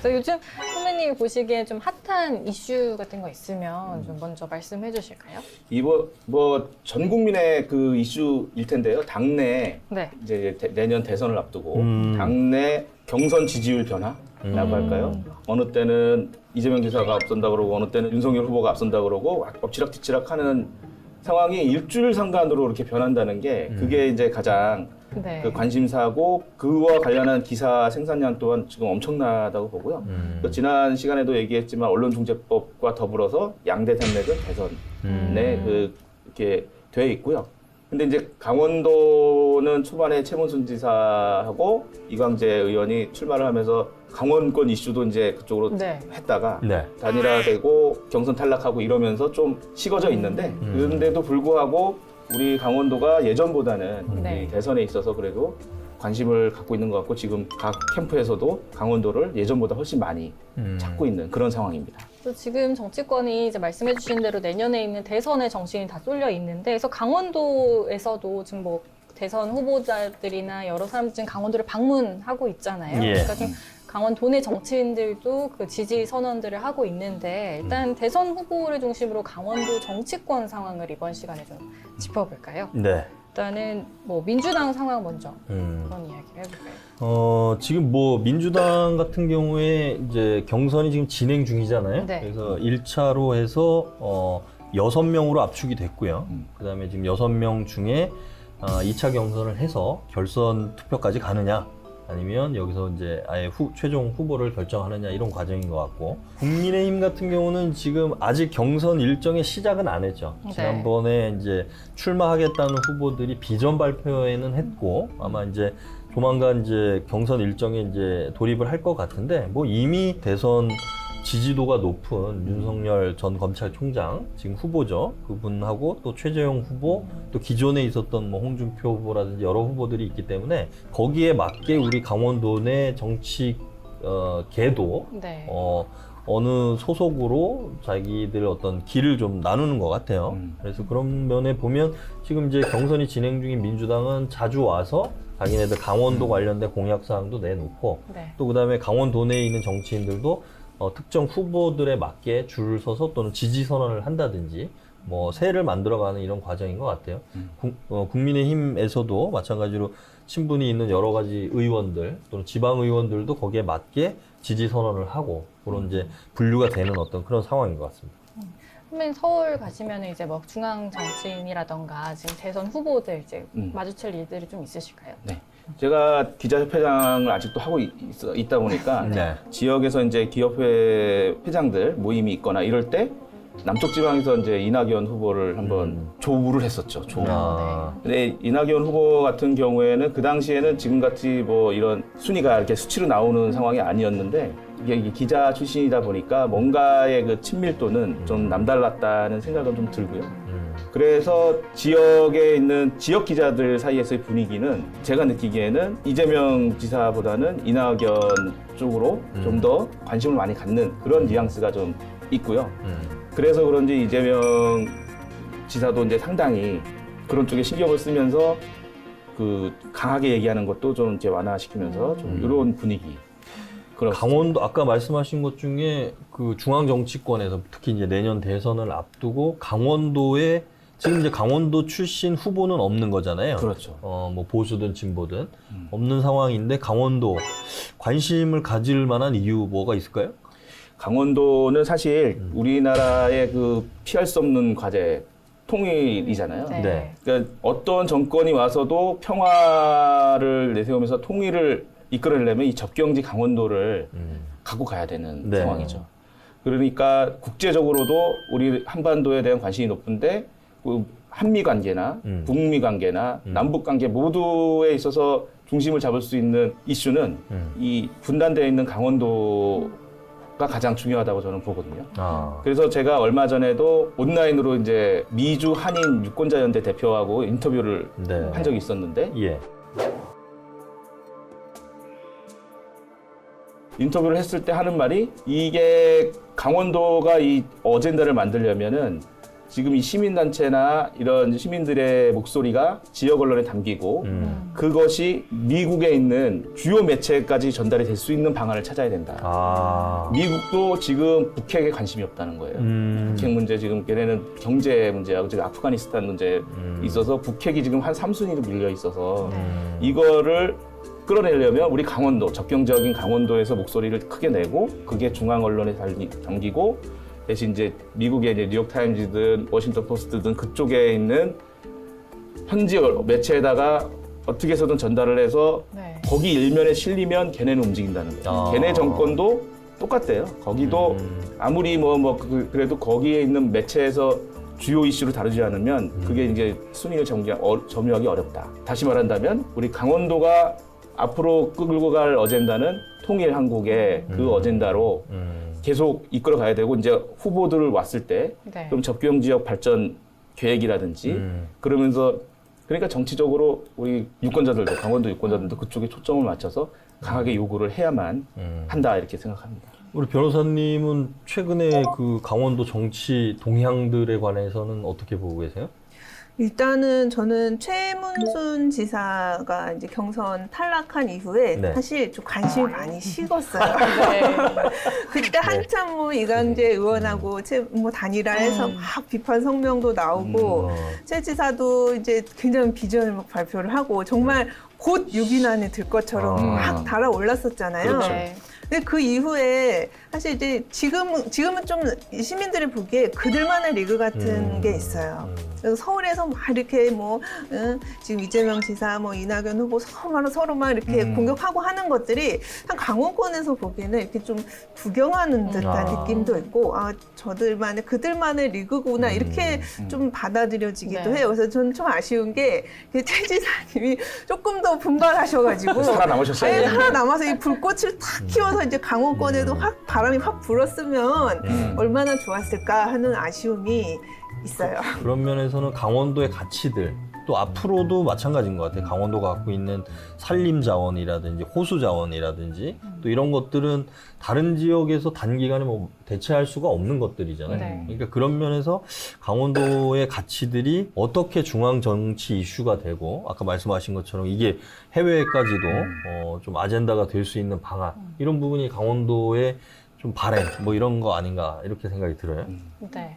그래서 요즘 선배님이 보시기에 좀 핫한 이슈 같은 거 있으면 좀 먼저 말씀해 주실까요? 이번 전 국민의 그 이슈일 텐데요. 당내 네. 이제 내년 대선을 앞두고 당내 경선 지지율 변화라고 할까요? 어느 때는 이재명 지사가 앞선다 그러고 어느 때는 윤석열 후보가 앞선다 그러고 엎치락뒤치락 하는 상황이 일주일 상간으로 이렇게 변한다는 게 그게 이제 가장 네. 그 관심사고 그와 관련한 기사 생산량 또한 지금 엄청나다고 보고요. 또 지난 시간에도 얘기했지만 언론중재법과 더불어서 양대 산맥은 대선에 이렇게 돼 있고요. 근데 이제 강원도는 초반에 최문순 지사하고 이광재 의원이 출마를 하면서 강원권 이슈도 이제 그쪽으로 네. 했다가 네. 단일화되고 경선 탈락하고 이러면서 좀 식어져 있는데 그런데도 불구하고 우리 강원도가 예전보다는 네. 이 대선에 있어서 그래도 관심을 갖고 있는 것 같고 지금 각 캠프에서도 강원도를 예전보다 훨씬 많이 찾고 있는 그런 상황입니다. 그래서 지금 정치권이 이제 말씀해 주신 대로 내년에 있는 대선의 정신이 다 쏠려 있는데, 그래서 강원도에서도 지금 뭐 대선 후보자들이나 여러 사람들 지금 강원도를 방문하고 있잖아요. 예. 그러니까 지금 강원 도내 정치인들도 그 지지 선언들을 하고 있는데, 일단 대선 후보를 중심으로 강원도 정치권 상황을 이번 시간에 좀 짚어볼까요? 네. 일단은 뭐 민주당 상황 먼저 음. 그런 이야기를 해볼까요? 지금 뭐 민주당 같은 경우에 이제 경선이 지금 진행 중이잖아요. 네. 그래서 1차로 해서 6명으로 압축이 됐고요. 그다음에 지금 6명 중에 2차 경선을 해서 결선 투표까지 가느냐, 아니면 여기서 이제 아예 최종 후보를 결정하느냐, 이런 과정인 것 같고, 국민의힘 같은 경우는 지금 아직 경선 일정의 시작은 안 했죠. 네. 지난번에 이제 출마하겠다는 후보들이 비전 발표회는 했고, 아마 이제 조만간 이제 경선 일정에 이제 돌입을 할 것 같은데, 뭐 이미 대선 지지도가 높은 윤석열 전 검찰총장, 지금 후보죠. 그분하고 또 최재형 후보, 또 기존에 있었던 뭐 홍준표 후보라든지 여러 후보들이 있기 때문에 거기에 맞게 우리 강원도 내 정치 계도 네. 어느 소속으로 자기들 어떤 길을 좀 나누는 것 같아요. 그래서 그런 면에 보면 지금 이제 경선이 진행 중인 민주당은 자주 와서 자기네들 강원도 관련된 공약사항도 내놓고, 네. 또 그다음에 강원도 내에 있는 정치인들도 특정 후보들에 맞게 줄을 서서 또는 지지 선언을 한다든지 뭐 새를 만들어가는 이런 과정인 것 같아요. 국민의힘에서도 마찬가지로 친분이 있는 여러 가지 의원들 또는 지방 의원들도 거기에 맞게 지지 선언을 하고, 그런 이제 분류가 되는 어떤 그런 상황인 것 같습니다. 선배님 서울 가시면 이제 뭐 중앙 정치인이라던가 지금 대선 후보들 이제 마주칠 일들이 좀 있으실까요? 네. 제가 기자협회장을 아직도 하고 있다 보니까 네. 지역에서 이제 기업회 회장들 모임이 있거나 이럴 때 남쪽 지방에서 이제 이낙연 후보를 한번 조우를 했었죠. 조우. 근데 이낙연 후보 같은 경우에는 그 당시에는 지금같이 뭐 이런 순위가 이렇게 수치로 나오는 상황이 아니었는데, 이게 기자 출신이다 보니까 뭔가의 그 친밀도는 좀 남달랐다는 생각은 좀 들고요. 그래서 지역에 있는 지역 기자들 사이에서의 분위기는 제가 느끼기에는 이재명 지사보다는 이낙연 쪽으로 좀 더 관심을 많이 갖는 그런 뉘앙스가 좀 있고요. 그래서 그런지 이재명 지사도 이제 상당히 그런 쪽에 신경을 쓰면서 그 강하게 얘기하는 것도 좀 이제 완화시키면서 좀 이런 분위기. 강원도 아까 말씀하신 것 중에 그 중앙 정치권에서 특히 이제 내년 대선을 앞두고 강원도에 지금 이제 강원도 출신 후보는 없는 거잖아요. 그렇죠. 뭐 보수든 진보든 없는 상황인데 강원도 관심을 가질 만한 이유 뭐가 있을까요? 강원도는 사실 우리나라의 그 피할 수 없는 과제, 통일이잖아요. 네. 네. 그러니까 어떤 정권이 와서도 평화를 내세우면서 통일을 이끌어내려면 이 접경지 강원도를 갖고 가야 되는 네. 상황이죠. 그러니까 국제적으로도 우리 한반도에 대한 관심이 높은데 그 한미 관계나 북미 관계나 남북 관계 모두에 있어서 중심을 잡을 수 있는 이슈는 이 분단되어 있는 강원도가 가장 중요하다고 저는 보거든요. 그래서 제가 얼마 전에도 온라인으로 이제 미주 한인 유권자연대 대표하고 인터뷰를 네. 한 적이 있었는데, 예. 인터뷰를 했을 때 하는 말이, 이게 강원도가 이 어젠다를 만들려면은 지금 이 시민단체나 이런 시민들의 목소리가 지역 언론에 담기고 그것이 미국에 있는 주요 매체까지 전달이 될 수 있는 방안을 찾아야 된다. 아. 미국도 지금 북핵에 관심이 없다는 거예요. 북핵 문제 지금 걔네는 경제 문제하고 지금 아프가니스탄 문제에 있어서 북핵이 지금 한 3순위로 밀려 있어서 이거를 끌어내려면 우리 강원도, 접경적인 강원도에서 목소리를 크게 내고 그게 중앙 언론에 담기고 대신 이제 미국의 이제 뉴욕타임즈든 워싱턴 포스트든 그쪽에 있는 현지 매체에다가 어떻게 해서든 전달을 해서 네. 거기 일면에 실리면 걔네는 움직인다는 거예요. 아. 걔네 정권도 똑같대요. 거기도 아무리 그래도 거기에 있는 매체에서 주요 이슈를 다루지 않으면 그게 이제 순위를 점유하기 어렵다. 다시 말한다면 우리 강원도가 앞으로 끌고 갈 어젠다는 통일 한국의 그 어젠다로 계속 이끌어 가야 되고 이제 후보들 왔을 때 네. 그럼 접경 지역 발전 계획이라든지 그러면서 그러니까 정치적으로 우리 유권자들도 강원도 유권자들도 그쪽에 초점을 맞춰서 강하게 요구를 해야만 한다 이렇게 생각합니다. 우리 변호사님은 최근에 그 강원도 정치 동향들에 관해서는 어떻게 보고 계세요? 일단은 저는 최문순 지사가 이제 경선 탈락한 이후에 네. 사실 좀 관심이 많이 식었어요. 네. 그때 한참 뭐 이강재 의원하고 뭐 단일화해서 막 비판 성명도 나오고 최 지사도 이제 굉장히 비전을 막 발표를 하고 정말 곧 6인 안에 들 것처럼 막 달아올랐었잖아요. 그렇죠. 네. 근데 그 이후에 사실 이제 지금은 좀 시민들이 보기에 그들만의 리그 같은 게 있어요. 그래서 서울에서 막 이렇게 뭐 지금 이재명 지사, 뭐 이낙연 후보 서로만 이렇게 공격하고 하는 것들이 한 강원권에서 보기에는 이렇게 좀 구경하는 듯한 느낌도 있고 아 저들만의 그들만의 리그구나 이렇게 좀 받아들여지기도 네. 해요. 그래서 저는 좀 아쉬운 게 최 지사님이 조금 더 분발하셔가지고 살아남으셨어요. 아예 살아남아서 이 불꽃을 탁 키워서 이제 강원권에도 확 바람이 확 불었으면 얼마나 좋았을까 하는 아쉬움이 있어요. 그런 면에서는 강원도의 가치들 또 앞으로도 마찬가지인 것 같아요. 강원도가 갖고 있는 산림 자원이라든지 호수 자원이라든지 또 이런 것들은 다른 지역에서 단기간에 뭐 대체할 수가 없는 것들이잖아요. 네. 그러니까 그런 면에서 강원도의 가치들이 어떻게 중앙 정치 이슈가 되고 아까 말씀하신 것처럼 이게 해외까지도 좀 아젠다가 될 수 있는 방안 이런 부분이 강원도의 좀 바램 뭐 이런 거 아닌가 이렇게 생각이 들어요. 네.